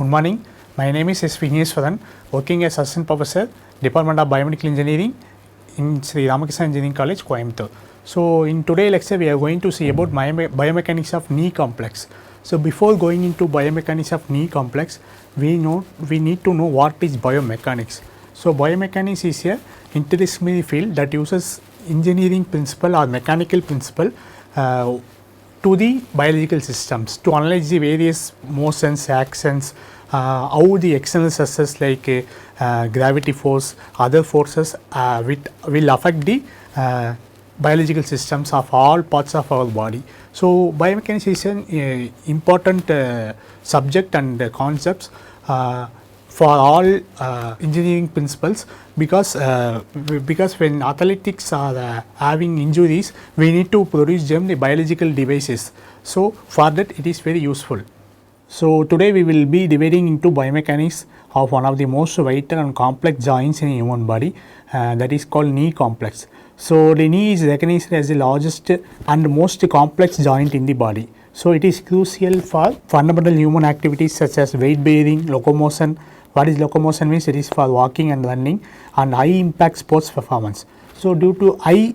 Good morning. My name is Mr.Vigneshwaran, working as Assistant Professor, Department of Biomedical Engineering in Sri Ramakrishna Engineering College, Coimbatore. So, in today's lecture, we are going to see about biomechanics of knee complex. So, before going into biomechanics of knee complex, we need to know what is biomechanics. So, biomechanics is a interdisciplinary field that uses engineering principle or mechanical principle to the biological systems to analyze the various motions, actions, how the external stresses like gravity force, other forces will affect the biological systems of all parts of our body. So, biomechanics is an important subject and concepts for all engineering principles because when athletics are having injuries, we need to produce them the biological devices. So, for that it is very useful. So, today we will be dividing into biomechanics of one of the most vital and complex joints in human body, that is called knee complex. So, the knee is recognized as the largest and most complex joint in the body. So, it is crucial for fundamental human activities such as weight bearing, locomotion. What is locomotion means? It is for walking and running, and high impact sports performance. So, due to high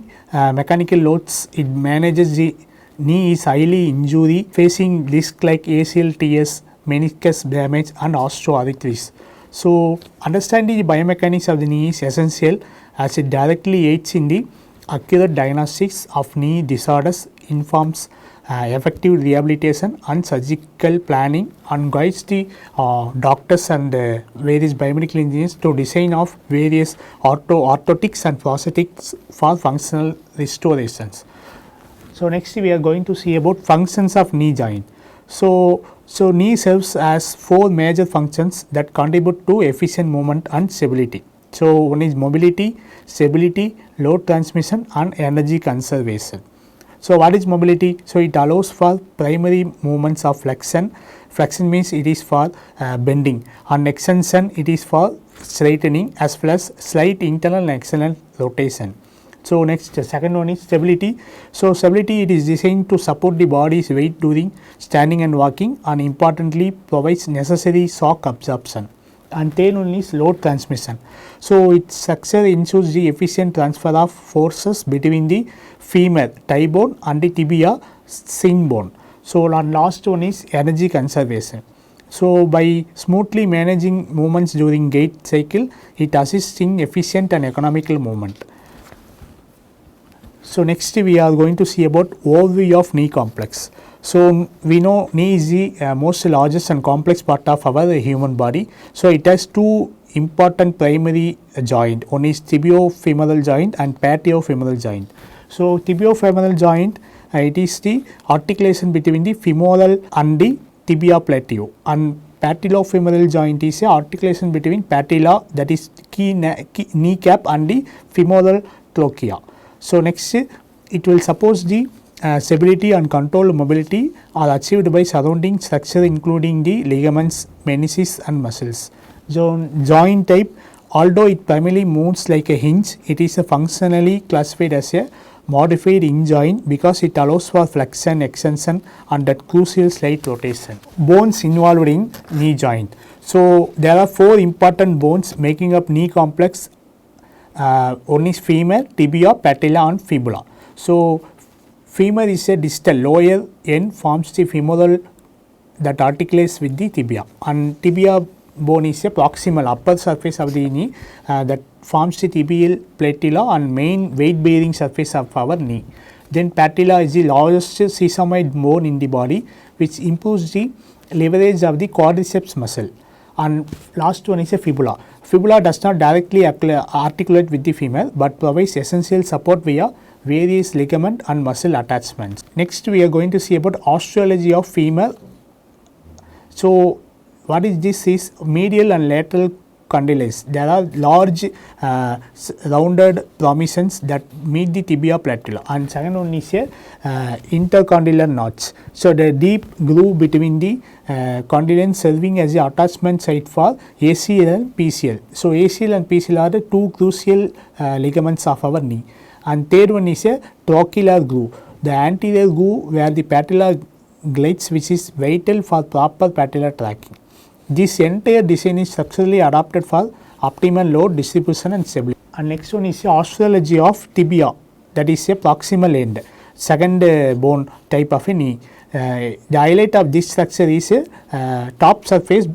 mechanical loads, it manages the knee is highly injury, facing risk like ACL, TS, meniscus damage and osteoarthritis. So, understanding the biomechanics of the knee is essential as it directly aids in the accurate diagnostics of knee disorders, informs effective rehabilitation and surgical planning, and guides the doctors and various biomedical engineers to design of various orthotics and prosthetics for functional restorations. So, next we are going to see about functions of knee joint. So knee serves as four major functions that contribute to efficient movement and stability. So, one is mobility, stability, load transmission and energy conservation. So, what is mobility? So, it allows for primary movements of flexion. Flexion means it is for bending, and extension it is for straightening, as well as slight internal and external rotation. So, next the second one is stability. So, stability it is designed to support the body's weight during standing and walking, and importantly provides necessary shock absorption. And third one is load transmission. So, its structure ensures the efficient transfer of forces between the femur, thigh bone and the tibia, shin bone. So, and last one is energy conservation. So, by smoothly managing movements during gait cycle, it assists in efficient and economical movement. So, next we are going to see about overview of knee complex. So, we know knee is the most largest and complex part of our human body. So, it has two important primary joint. One is tibiofemoral joint and patiofemoral joint. So, tibiofemoral joint it is the articulation between the femoral and the tibia plateo, and patellofemoral joint is a articulation between patella, that is kneecap, and the femoral trochlea. So, next it will suppose the stability and controlled mobility are achieved by surrounding structure including the ligaments, menisces and muscles. Joint type, although it primarily moves like a hinge, it is functionally classified as a modified hinge joint because it allows for flexion, extension and that crucial slight rotation. Bones involved in knee joint. So, there are four important bones making up knee complex. One is femur, tibia, patella and fibula. So, femur is a distal lower end, forms the femoral that articulates with the tibia, and tibia bone is a proximal upper surface of the knee that forms the tibial patella and main weight bearing surface of our knee. Then patella is the largest sesamoid bone in the body, which improves the leverage of the quadriceps muscle. And last one is a fibula. Fibula does not directly articulate with the femur, but provides essential support via various ligament and muscle attachments. Next we are going to see about osteology of femur. So, what is this is medial and lateral condyles. There are large rounded promissions that meet the tibia patella, and second one is a intercondylar notch. So, the deep groove between the condyles serving as the attachment site for ACL and PCL. So, ACL and PCL are the two crucial ligaments of our knee. And third one is a trochlear groove, the anterior groove where the patella glides, which is vital for proper patellar tracking. This entire design is structurally adapted for optimal load distribution and stability. And next one is osteology of tibia, that is a proximal end, second bone type of a knee. The highlight of this structure is a top surface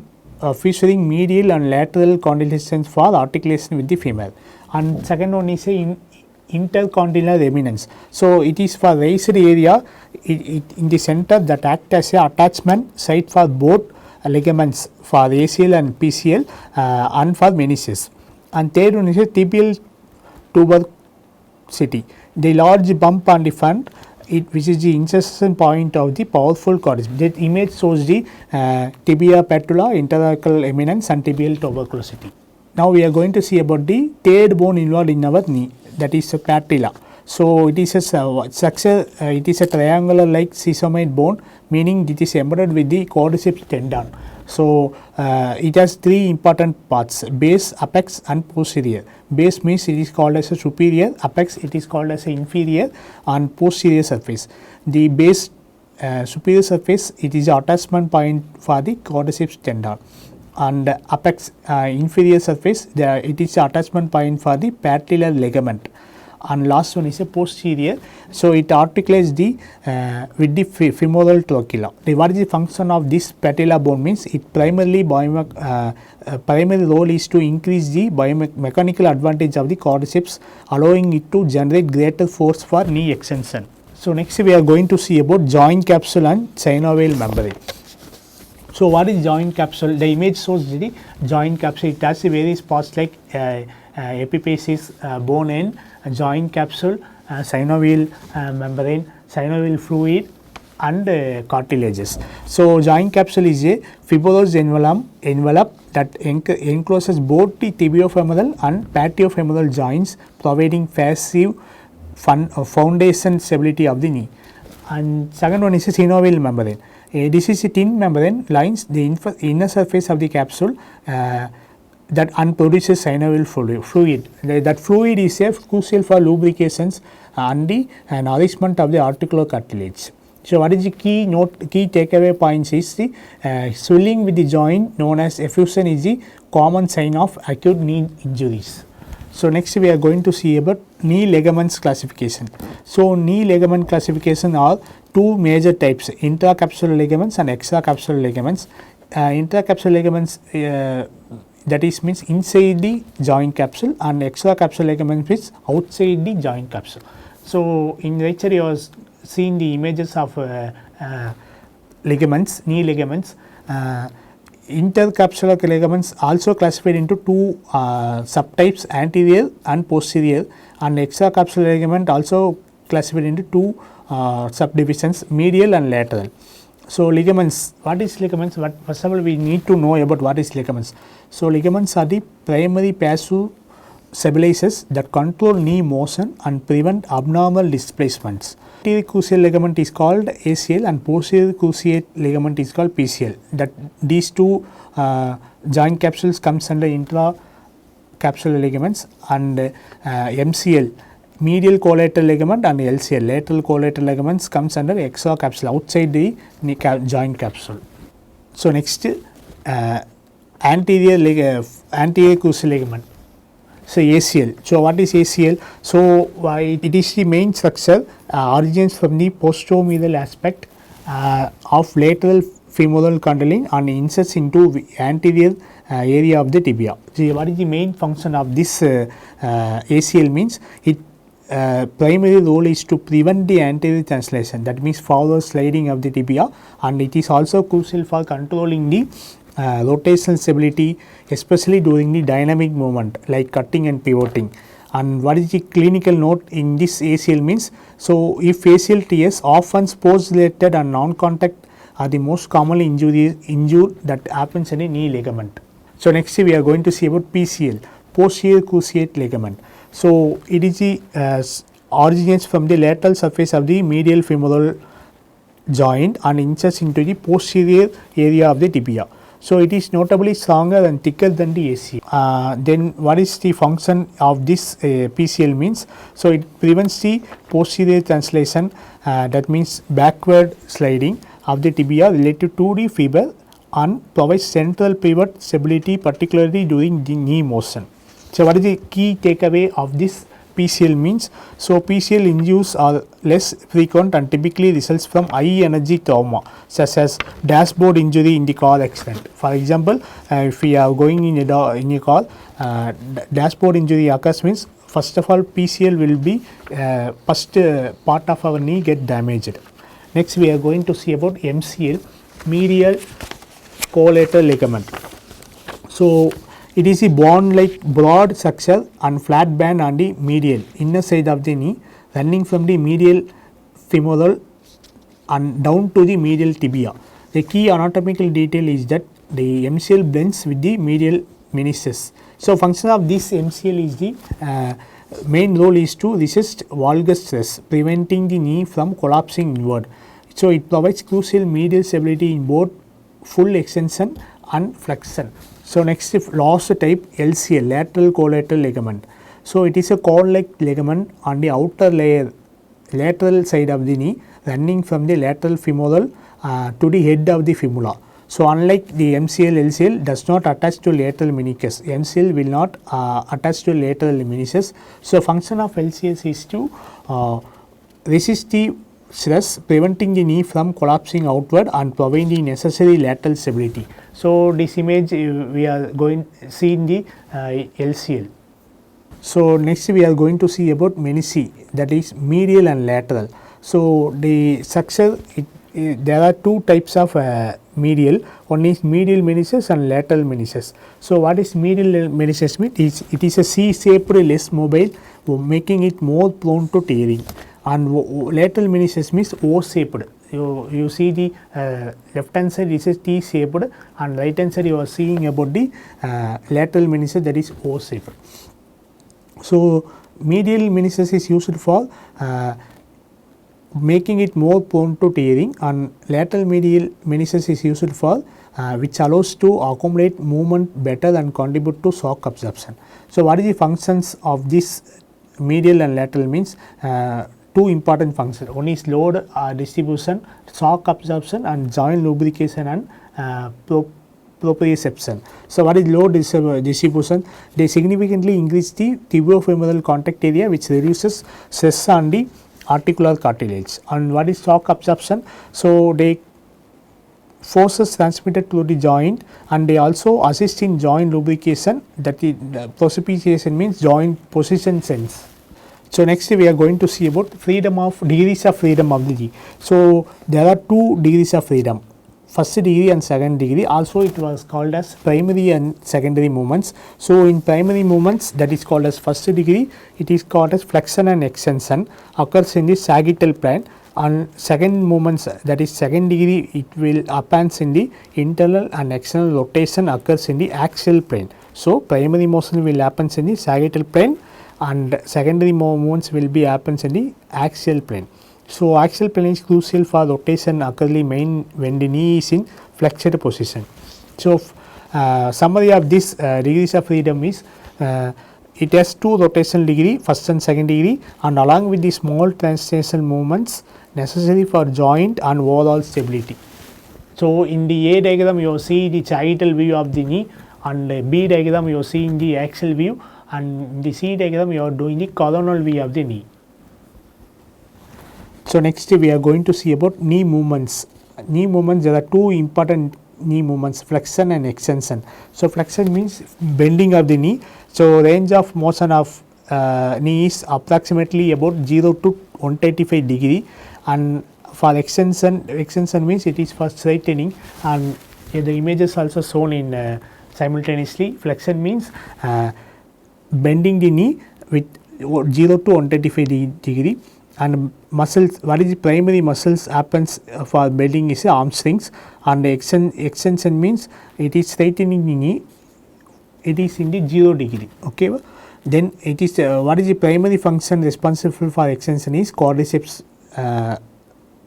featuring medial and lateral condylations for articulation with the femur. And second one is a intercondylar eminence. So, it is for raised area in the center that act as a attachment site for both ligaments for ACL and PCL and for meniscus. And third one is a tibial tuberosity, the large bump on the front, which is the insertion point of the powerful quadriceps. That image shows the tibia patella, intercostal eminence and tibial tuberosity. Now, we are going to see about the third bone involved in our knee, that is a patella. So, it is a structure, it is a triangular like sesamoid bone, meaning it is embedded with the quadriceps tendon. So, it has three important parts: base, apex and posterior. Base means it is called as a superior, apex it is called as a inferior, and posterior surface. The base superior surface, it is the attachment point for the quadriceps tendon, and apex inferior surface, it is the attachment point for the patellar ligament, and last one is a posterior. So, it articulates the with the femoral trochlea. What is the function of this patellar bone means it primarily primary role is to increase the biomechanical advantage of the quadriceps, allowing it to generate greater force for knee extension. So, next we are going to see about joint capsule and synovial membrane. So, what is joint capsule? The image shows the joint capsule. It has various parts like epiphysis, bone end, joint capsule, synovial membrane, synovial fluid and cartilages. So, joint capsule is a fibrous envelope that encloses both the tibiofemoral and patiofemoral joints, providing passive foundation stability of the knee. And second one is a synovial membrane. This is a thin membrane lines the inner surface of the capsule that produces synovial fluid. That fluid is crucial for lubrications and the nourishment of the articular cartilage. So, what is the key takeaway points is the swelling with the joint known as effusion is the common sign of acute knee injuries. So, next we are going to see about knee ligaments classification. So, knee ligament classification are two major types: intracapsular ligaments and extracapsular ligaments. Intracapsular ligaments that is means inside the joint capsule, and extracapsular ligaments means outside the joint capsule. So, in lecture you have seen the images of ligaments, knee ligaments. Intercapsular ligaments also classified into two subtypes, anterior and posterior, and extracapsular ligament also classified into two subdivisions, medial and lateral. So, ligaments, what is ligaments? First of all, we need to know about what is ligaments. So, ligaments are the primary passive stabilizers that control knee motion and prevent abnormal displacements. Anterior cruciate ligament is called ACL and posterior cruciate ligament is called PCL. That these two joint capsules comes under intracapsular ligaments, and MCL, medial collateral ligament, and LCL, lateral collateral ligaments comes under extracapsular, outside the joint capsule. So, next anterior cruciate ligament. So, ACL. So, what is ACL? So, it is the main structure originates from the posteromedial aspect of lateral femoral condyle and inserts into anterior area of the tibia. So, what is the main function of this ACL means it primary role is to prevent the anterior translation, that means forward sliding of the tibia, and it is also crucial for controlling the rotational stability, especially during the dynamic movement like cutting and pivoting. And what is the clinical note in this ACL means? So, if ACL TS, often sports related and non-contact are the most commonly injured that happens in a knee ligament. So, next we are going to see about PCL, posterior cruciate ligament. So, it is the originates from the lateral surface of the medial femoral joint and inserts into the posterior area of the tibia. So, it is notably stronger and thicker than the ACL. Then what is the function of this PCL means? So, it prevents the posterior translation, that means backward sliding of the tibia related to the fiber and provides central pivot stability, particularly during the knee motion. So, what is the key takeaway of this PCL means? So, PCL injuries are less frequent and typically results from high energy trauma such as dashboard injury in the car accident. For example, if we are going in a car, dashboard injury occurs means first of all PCL will be first part of our knee get damaged. Next we are going to see about MCL, medial collateral ligament. So, it is a bone like broad structure and flat band on the medial inner side of the knee running from the medial femoral and down to the medial tibia. The key anatomical detail is that the MCL blends with the medial meniscus. So, function of this MCL is the main role is to resist valgus stress, preventing the knee from collapsing inward. So, it provides crucial medial stability in both full extension and flexion. So, next last type LCL, lateral collateral ligament. So, it is a cord-like ligament on the outer layer lateral side of the knee running from the lateral femoral to the head of the fibula. So, unlike the MCL, LCL does not attach to lateral meniscus. MCL will not attach to lateral meniscus. So, function of LCS is to resist the stress, preventing the knee from collapsing outward and providing the necessary lateral stability. So, this image we are going to see in the LCL. So, next we are going to see about menisci, that is medial and lateral. So, the structure there are two types of medial, one is medial meniscus and lateral meniscus. So, what is medial meniscus means? It is a C-shaped, less mobile, making it more prone to tearing, and lateral meniscus means O-shaped. You see the left hand side is T-shaped and right hand side you are seeing about the lateral meniscus, that is O-shaped. So, medial meniscus is used for making it more prone to tearing, and lateral medial meniscus is used for which allows to accommodate movement better and contribute to shock absorption. So, what is the functions of this medial and lateral means? Two important functions, one is load distribution, shock absorption, and joint lubrication and proprioception. So, what is load distribution? They significantly increase the tibiofemoral contact area, which reduces stress on the articular cartilage. And what is shock absorption? So, they forces transmitted to the joint, and they also assist in joint lubrication, that is proprioception means joint position sense. So, next we are going to see about degrees of freedom of the knee. So, there are two degrees of freedom, first degree and second degree. Also it was called as primary and secondary movements. So, in primary movements, that is called as first degree, it is called as flexion and extension, occurs in the sagittal plane, and second movements, that is second degree, it will happens in the internal and external rotation, occurs in the axial plane. So, primary motion will happens in the sagittal plane and secondary movements will be happens in the axial plane. So, axial plane is crucial for rotation occurring when the knee is in flexed position. So, summary of this degrees of freedom is it has two rotational degree, first and second degree, and along with the small translational movements necessary for joint and overall stability. So, in the A diagram you see the sagittal view of the knee, and the B diagram you are seeing the axial view, and in the C diagram you are doing the coronal view of the knee. So, next we are going to see about knee movements. Knee movements, there are two important knee movements, flexion and extension. So, flexion means bending of the knee. So, range of motion of knee is approximately about 0 to 135 degree, and for extension means it is for straightening, and the images also shown in simultaneously. Flexion means bending the knee with 0 to 135 degree, and muscles, what is the primary muscles happens for bending is arm strings, and the extension means it is straightening the knee, it is in the 0 degree. Okay. Then it is what is the primary function responsible for extension is quadriceps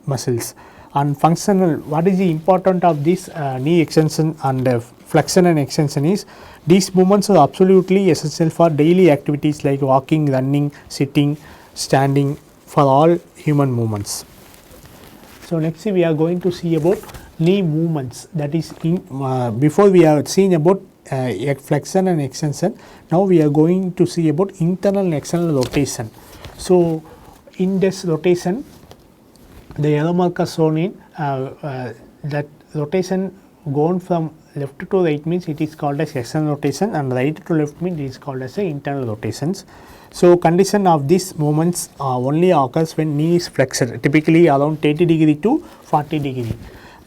muscles, and functional, what is the important of this knee extension and flexion and extension is these movements are absolutely essential for daily activities like walking, running, sitting, standing, for all human movements. So, next we are going to see about knee movements, that is before we have seen about flexion and extension. Now we are going to see about internal and external rotation. So in this rotation, the yellow marker shown in that rotation gone from left to right means it is called as external rotation, and right to left means it is called as internal rotations. So condition of these movements only occurs when knee is flexed, typically around 30 degree to 40 degree.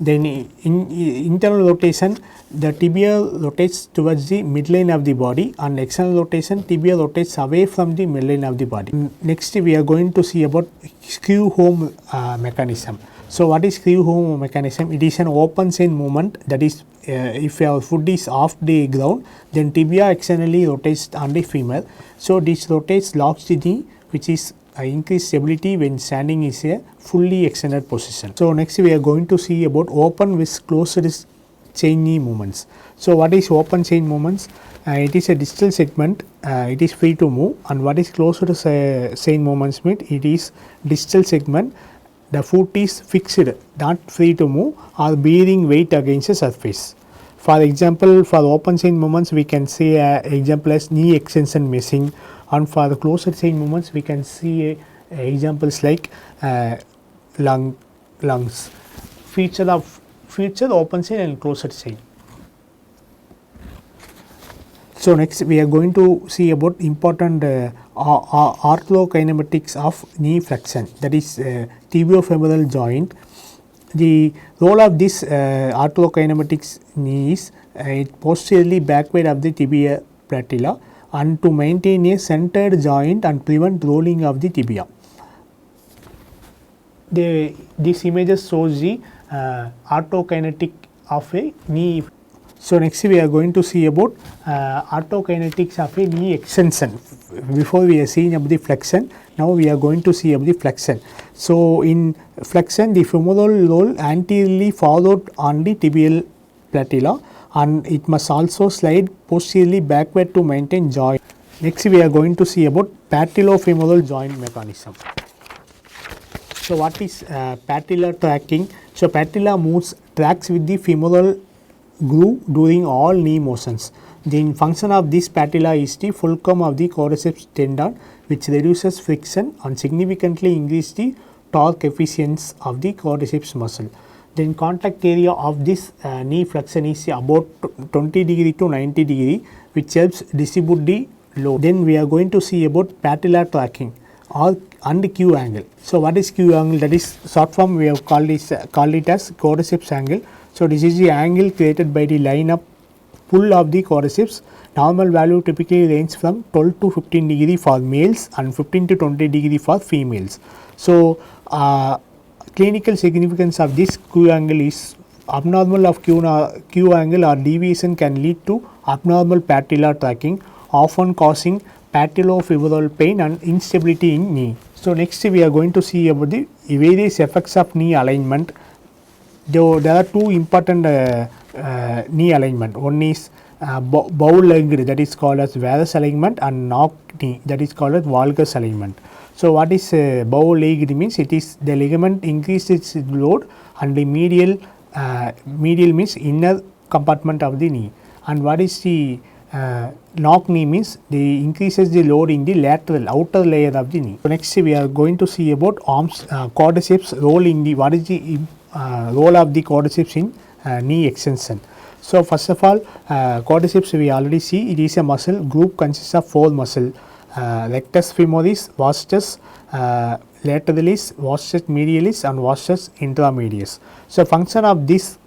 Then in internal rotation, the tibia rotates towards the midline of the body, and external rotation, tibia rotates away from the midline of the body. Next we are going to see about screw home mechanism. So what is screw home mechanism? It is an open chain movement, that is if your foot is off the ground, then tibia externally rotates on the femur. So this rotates, locks the knee, which is increased stability when standing is a fully extended position. So next we are going to see about open with closed chain knee movements. So what is open chain movements? It is a distal segment, it is free to move, and what is closed chain movements means it is distal segment, the foot is fixed, not free to move or bearing weight against the surface. For example, for open chain movements we can see example as knee extension meshing, and for the closed chain movements we can see examples like lungs. Feature open chain and closed chain. So next we are going to see about important orthokinematics of knee flexion, that is tibiofemoral joint. The role of this orthokinematics knee is it posteriorly backward of the tibia patella, and to maintain a centered joint and prevent rolling of the tibia. This images shows the orthokinetic of a knee. So next we are going to see about orthokinetics of a knee extension. Before we are seeing about the flexion, now we are going to see about the flexion. So in flexion, the femoral roll anteriorly forward on the tibial patella, and it must also slide posteriorly backward to maintain joint. Next we are going to see about patellofemoral joint mechanism. So what is patellar tracking? So patella tracks with the femoral groove during all knee motions. The function of this patella is the fulcrum of the quadriceps tendon, which reduces friction and significantly increases the torque efficiency of the quadriceps muscle. Then contact area of this knee flexion is about 20 degree to 90 degree, which helps distribute the load. Then we are going to see about patellar tracking and Q angle. So what is Q angle? That is short form we have called it as quadriceps angle. So this is the angle created by the line of pull of the quadriceps. Normal value typically range from 12 to 15 degree for males and 15 to 20 degree for females. So clinical significance of this Q angle is abnormal of Q angle or deviation can lead to abnormal patellar tracking, often causing patellofemoral pain and instability in knee. So next we are going to see about the various effects of knee alignment. There are two important knee alignment. One is bow-legged, that is called as varus alignment, and knock knee, that is called as valgus alignment. So what is bow-legged means? It is the ligament increases its load, and the medial means inner compartment of the knee. And what is the knock knee means? The increases the load in the lateral outer layer of the knee. So next we are going to see about quadriceps role in the, what is the role of the quadriceps in knee extension. So first of all, quadriceps we already see it is a muscle group, consists of 4 muscle, rectus femoris, vastus lateralis, vastus medialis and vastus intramedius. So function of this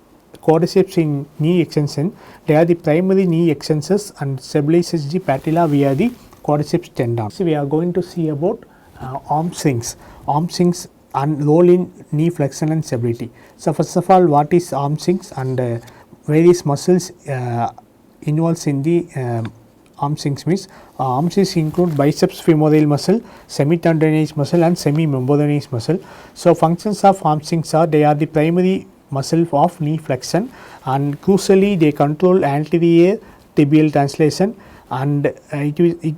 quadriceps in knee extension, they are the primary knee extensors and stabilizes the patella via the quadriceps tendon. So we are going to see about arm swings and role in knee flexion and stability. So first of all, what is arm swings and various muscles involved in the arm swings means arm swings include biceps femoral muscle, semitendinous muscle and semimembranous muscle. So functions of arm swings are, they are the primary muscle of knee flexion, and crucially they control anterior tibial translation, and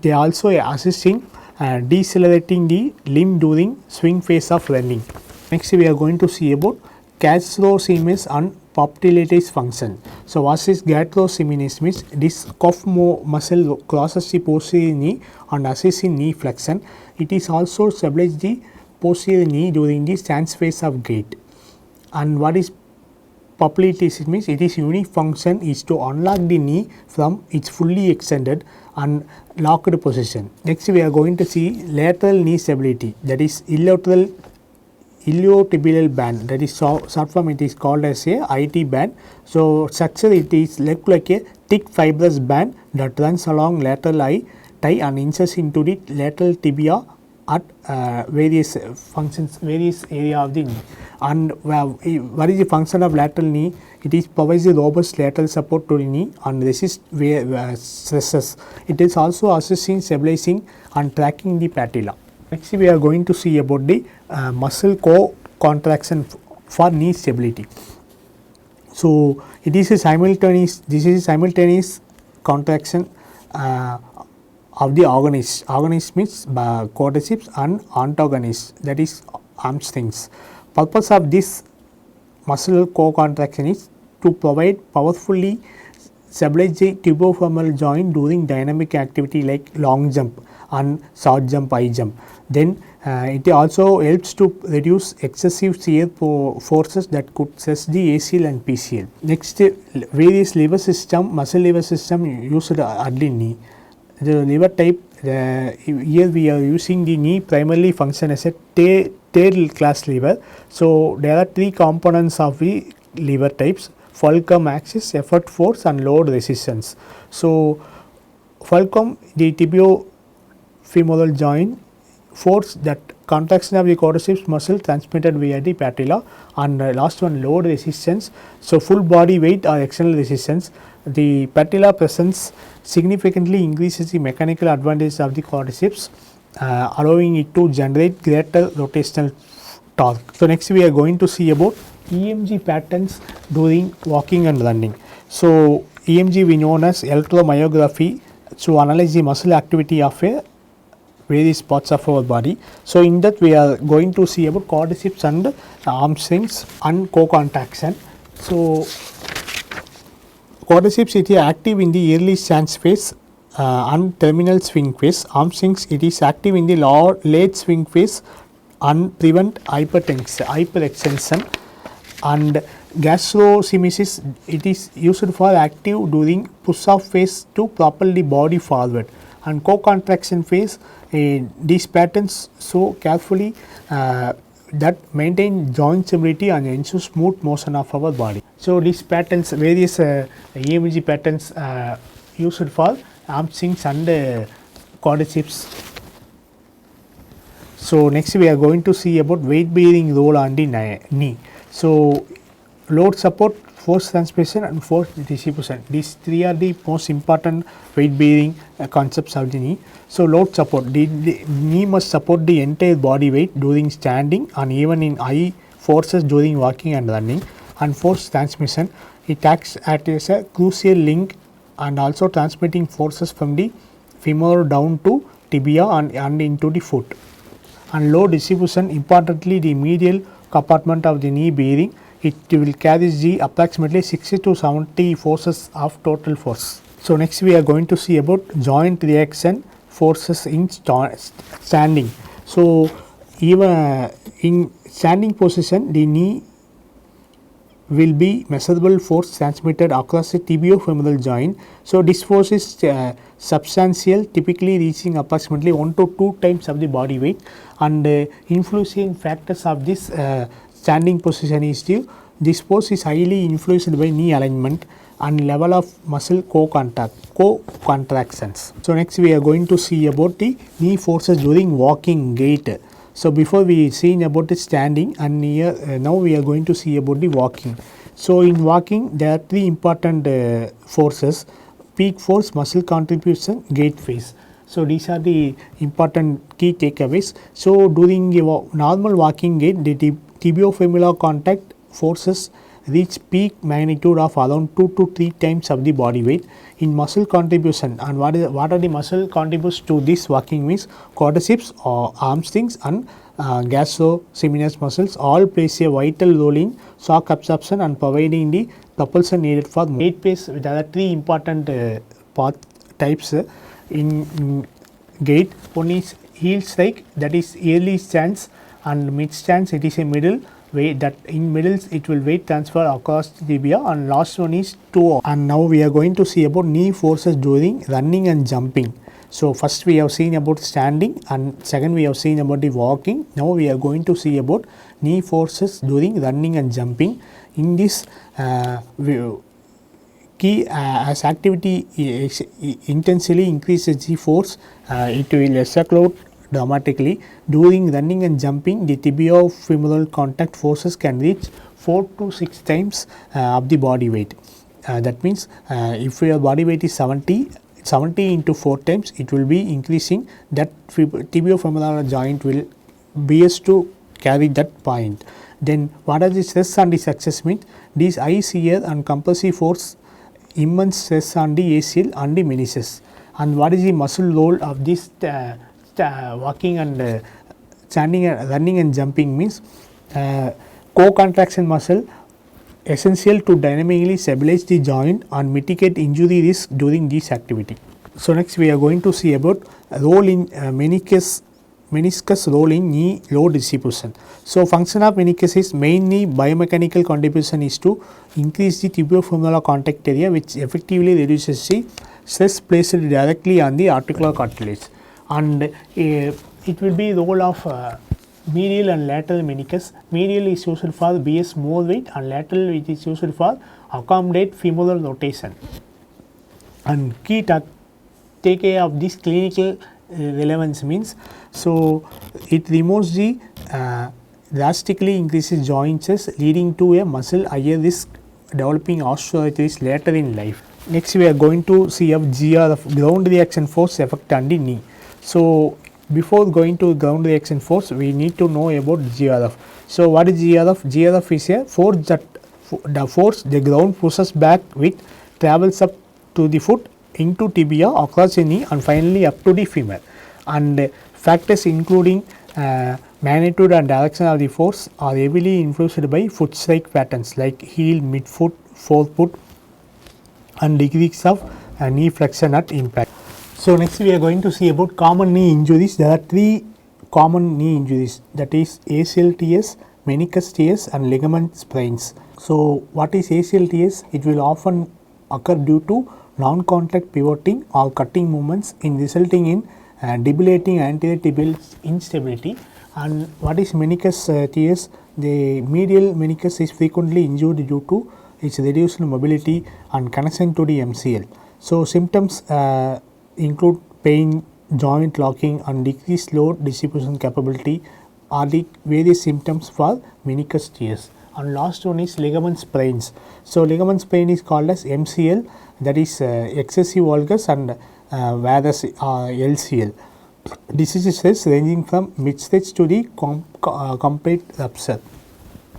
they also assist in decelerating the limb during swing phase of running. Next we are going to see about gastrocnemius and poplite's function. So what is gastrocnemius means this cuff muscle crosses the posterior knee and assists in knee flexion. It is also stabilizes the posterior knee during the stance phase of gait. And what is poplite's means it is unique function is to unlock the knee from its fully extended and locked position. Next we are going to see lateral knee stability, that is iliotibial band, that is short form it is called as a IT band. So structure it is look like a thick fibrous band that runs along lateral thigh and inserts into the lateral tibia at various area of the knee. And what is the function of lateral knee? It is provides a robust lateral support to the knee and resist stresses. It is also assisting stabilizing and tracking the patella. Next we are going to see about the muscle co-contraction for knee stability. So it is a simultaneous contraction of the agonist. Agonist means quadriceps and antagonist, that is hamstrings. Purpose of this muscle co-contraction is to provide powerfully stabilize the tibio-femoral joint during dynamic activity like long jump and short jump, high jump. Then it also helps to reduce excessive shear forces that could stress the ACL and PCL. Next, various lever system, muscle lever system used at the knee. The lever type, here we are using the knee primarily function as a tail class lever. So there are three components of the lever types: fulcrum axis, effort force and load resistance. So fulcrum, the tibio-femoral joint, force, that contraction of the quadriceps muscle transmitted via the patella, and last one load resistance. So full body weight or external resistance. The patella presence significantly increases the mechanical advantage of the quadriceps, allowing it to generate greater rotational torque. So next we are going to see about EMG patterns during walking and running. So EMG we known as electromyography to analyze the muscle activity of various parts of our body. So in that we are going to see about quadriceps and hamstrings and co-contraction. So quadriceps it is active in the early stance phase and terminal swing phase. Hamstrings it is active in the late swing phase and prevent hyperextension. And gastrocnemius it is used for active during push-off phase to propel the body forward. And co-contraction phase, these patterns so carefully that maintain joint stability and ensure smooth motion of our body. So these patterns, various EMG patterns used for hamstrings and quadriceps. So next we are going to see about weight bearing role on the knee. So load support, force transmission and force distribution, these three are the most important weight bearing concepts of the knee. So load support, the knee must support the entire body weight during standing and even in high forces during walking and running. And force transmission, it acts as a crucial link and also transmitting forces from the femur down to tibia and into the foot. And load distribution, importantly the medial compartment of the knee bearing, it will carry the approximately 60 to 70 forces of total force. So next we are going to see about joint reaction forces in standing. So even in standing position, the knee will be measurable force transmitted across the tibio-femoral joint. So this force is substantial, typically reaching approximately 1 to 2 times of the body weight. And influencing factors of this standing position is due. This force is highly influenced by knee alignment and level of muscle co-contractions. So next we are going to see about the knee forces during walking gait. So before we seen about the standing, and here now we are going to see about the walking. So in walking there are three important forces: peak force, muscle contribution, gait phase. So these are the important key takeaways. So during normal walking gait, the tibiofemoral contact forces reach peak magnitude of around 2 to 3 times of the body weight. In muscle contribution, and what are the muscle contributes to this walking means quadriceps or hamstrings and gastrocnemius muscles all plays a vital role in shock absorption and providing the propulsion needed for gait pace. There are three important path types in gait. One is heel strike, that is early stance, and mid stance, it is a middle weight, that in middles it will weight transfer across the tibia, and last one is toe. And now we are going to see about knee forces during running and jumping. So first we have seen about standing, and second we have seen about the walking. Now we are going to see about knee forces during running and jumping. In this key as activity intensely increases the force, it will explode dramatically. During running and jumping, the tibiofemoral contact forces can reach 4 to 6 times of the body weight. That means if your body weight is 70 into 4 times, it will be increasing. That tibiofemoral joint will be able to carry that point. Then what are the stress on the success means? These high shear and compressive force immense stress on the ACL and the meniscus. And what is the muscle role of this walking and standing and running and jumping means? Co-contraction muscle essential to dynamically stabilize the joint and mitigate injury risk during this activity. So next we are going to see about role in meniscus role in knee load distribution. So function of meniscus is mainly biomechanical contribution is to increase the tibiofemoral contact area, which effectively reduces the stress placed directly on the articular cartilage, and it will be the role of medial and lateral meniscus. Medial is used for BS more weight, and lateral which is used for accommodate femoral rotation. And key take care of this clinical relevance means, so it removes the drastically increases joint stress, leading to a muscle higher risk developing osteoarthritis later in life. Next we are going to see of GRF, ground reaction force effect on the knee. So before going to ground reaction force, we need to know about GRF. So what is GRF? GRF is a force that the force the ground pushes back with travels up to the foot, into tibia, across the knee, and finally up to the femur. And factors including magnitude and direction of the force are heavily influenced by foot strike patterns like heel, midfoot, forefoot, and degrees of knee flexion at impact. So next we are going to see about common knee injuries. There are 3 common knee injuries, that is ACL TS, meniscus TS, and ligament sprains. So what is ACL TS? It will often occur due to non-contact pivoting or cutting movements in resulting in debilitating anterior tibial instability. And what is meniscus TS? The medial meniscus is frequently injured due to its reduced mobility and connection to the MCL. So symptoms include pain, joint locking, and decreased load distribution capability are the various symptoms for meniscus TS. And last one is ligament sprains. So ligament sprain is called as MCL, that is excessive valgus, and whereas LCL. Disease stress ranging from mid-stretch to the complete rupture.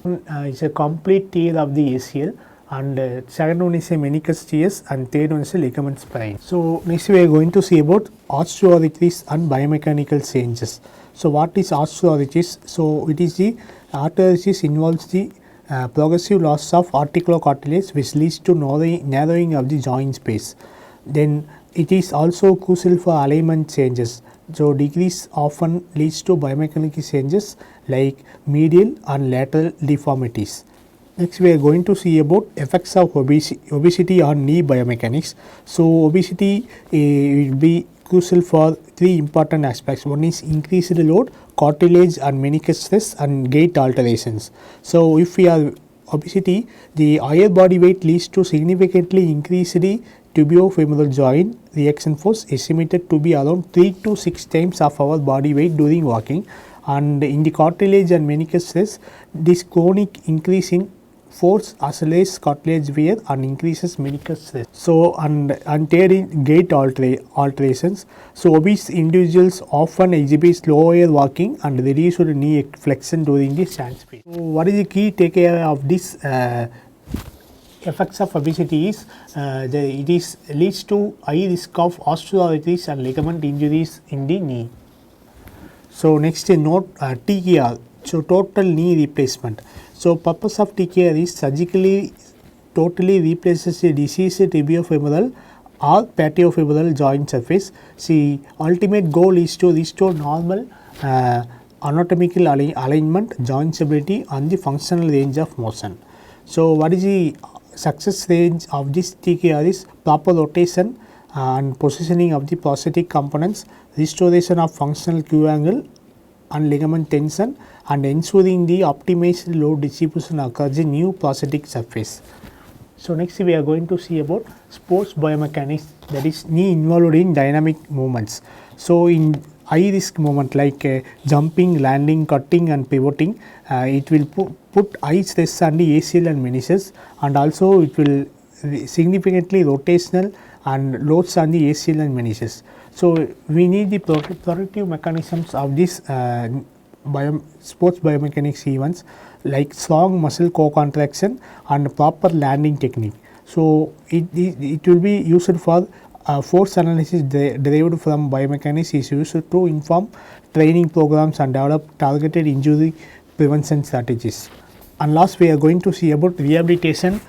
It's a complete tear of the ACL, and second one is a meniscus TS, and third one is a ligament sprain. So next we are going to see about osteoarthritis and biomechanical changes. So what is osteoarthritis? So it is the arthritis involves the progressive loss of articular cartilage, which leads to narrowing of the joint space. Then it is also crucial for alignment changes. So decrease often leads to biomechanical changes like medial and lateral deformities. Next we are going to see about effects of obesity on knee biomechanics. So obesity will be crucial for 3 important aspects. One is increased load, cartilage and meniscus stress, and gait alterations. So if we are obesity, the higher body weight leads to significantly increased tibiofemoral joint reaction force, estimated to be around 3 to 6 times of our body weight during walking. And in the cartilage and meniscus stress, this chronic increase in force accelerates cartilage wear and increases meniscus stress. So and third in gait alterations. So obese individuals often exhibit slower walking and reduced knee flexion during the stance phase. So what is the key takeaway of this effects of obesity is it leads to high risk of osteoarthritis and ligament injuries in the knee. So next note TKR, so total knee replacement. So purpose of TKR is surgically totally replaces a diseased tibiofemoral or patiofemoral joint surface. See, ultimate goal is to restore normal anatomical alignment, joint stability and the functional range of motion. So what is the success range of this TKR is proper rotation and positioning of the prosthetic components, restoration of functional Q angle and ligament tension and ensuring the optimized load distribution occurs in new prosthetic surface. So next we are going to see about sports biomechanics, that is knee involved in dynamic movements. So in high risk movement like jumping, landing, cutting and pivoting, it will put high stress on the ACL and meniscus, and also it will significantly rotational and loads on the ACL and meniscus. So we need the protective mechanisms of this sports biomechanics events like strong muscle co-contraction and proper landing technique. So it will be used for force analysis derived from biomechanics is used to inform training programs and develop targeted injury prevention strategies. And last we are going to see about rehabilitation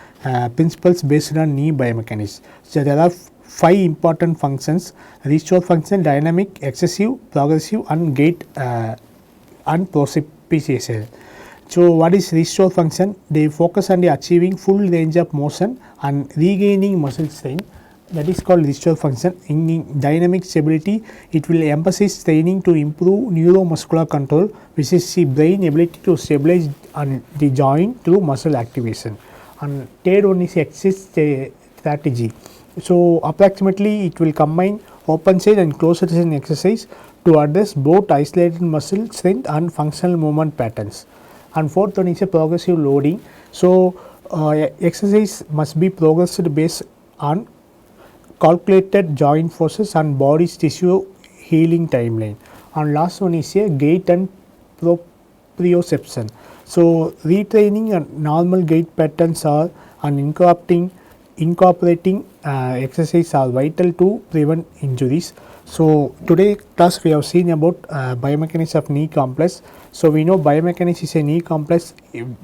principles based on knee biomechanics. So there are 5 important functions: restore function, dynamic, excessive, progressive and gait and proprioception. So what is restore function? They focus on the achieving full range of motion and regaining muscle strength, that is called restore function. In dynamic stability, it will emphasize training to improve neuromuscular control, which is the brain ability to stabilize on the joint through muscle activation. And third one is exercise strategy. So approximately it will combine open side and closed side exercise to address both isolated muscle strength and functional movement patterns. And fourth one is a progressive loading. So exercise must be progressed based on calculated joint forces and body's tissue healing timeline. And last one is a gait and proprioception. So retraining and normal gait patterns are and incorporating exercise are vital to prevent injuries. So today class we have seen about biomechanics of knee complex. So we know biomechanics is a knee complex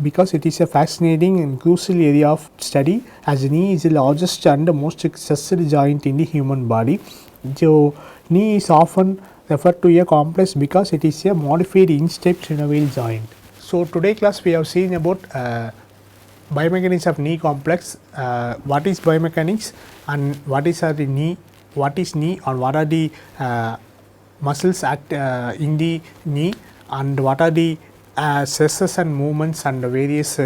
because it is a fascinating and crucial area of study, as the knee is the largest and the most stressed joint in the human body. So knee is often referred to a complex because it is a modified instep synovial joint. So today class we have seen about biomechanics of knee complex, what is biomechanics and what is the knee, what is knee and what are the muscles act in the knee and what are the stresses and movements and various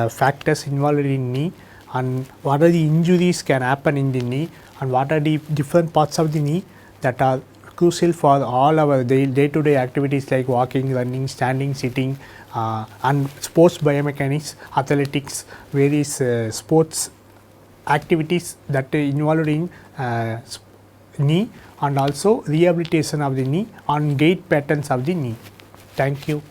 factors involved in knee, and what are the injuries can happen in the knee, and what are the different parts of the knee that are crucial for all our day-to-day activities like walking, running, standing, sitting, and sports biomechanics, athletics, various sports activities that are involved in knee, and also rehabilitation of the knee and gait patterns of the knee. Thank you.